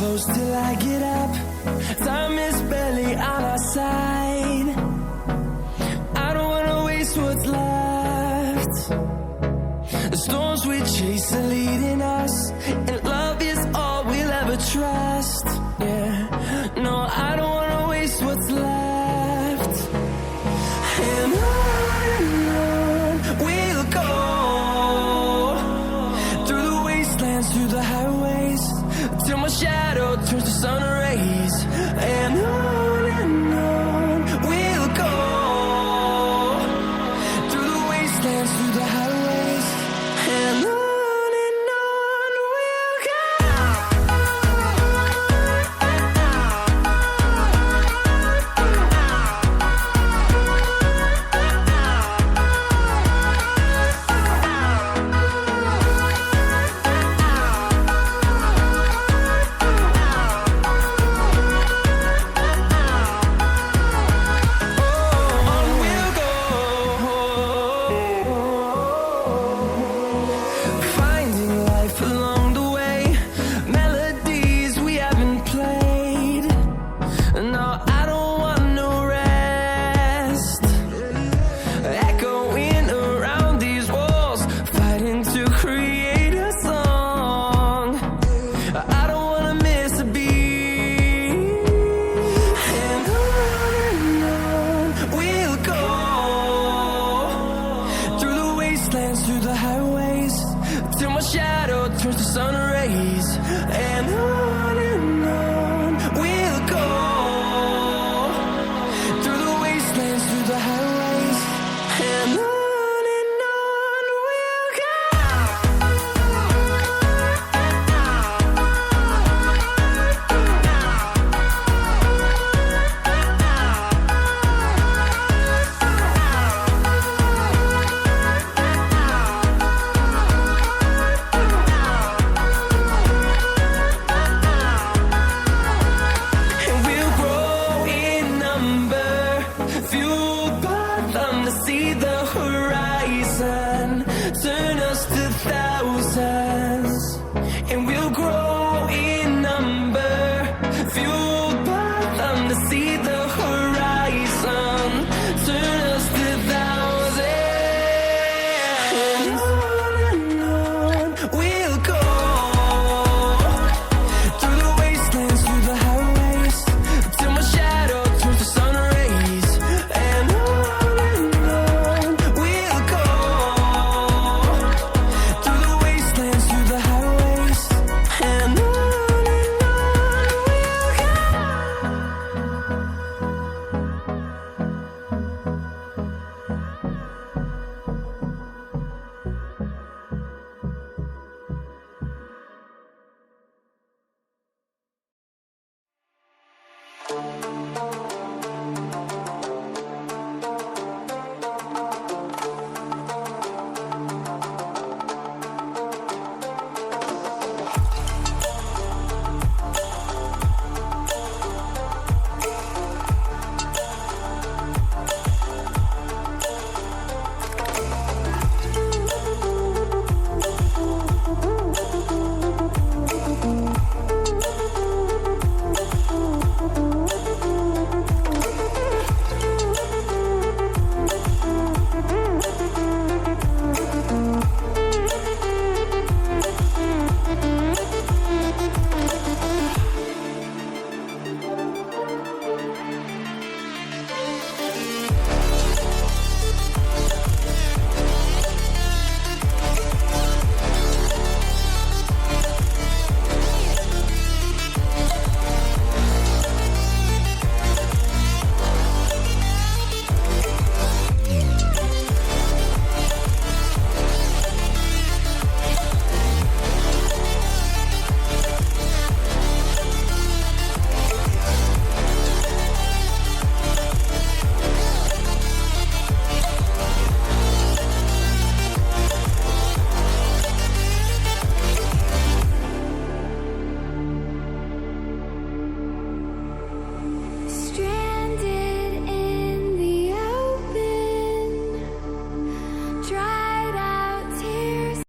close till I get up. Time is barely on our side. I don't wanna waste what's left. The storms we chase are leading us, and love is all we'll ever trust. Yeah, no, I don't wanna waste what's left. And on we'll go, through the wastelands, through the highways, till my shadow turns to sun rays. And on we'll go, through the wastelands, through the highways, and on we'll go. Finding life along the way, melodies we haven't played. No, I don't want no rest. Echoing around these walls, fighting to create a song. I don't wanna miss a beat. And on we'll go, through the wastelands, through the highways, till my shadow turns to sun rays. And on we'll go, through the wastelands, through the highways, and on we'll go. And we'll grow in number, fueled by them to see the horizon, turn us to thousands. And we'll grow in number, fueled by them to see the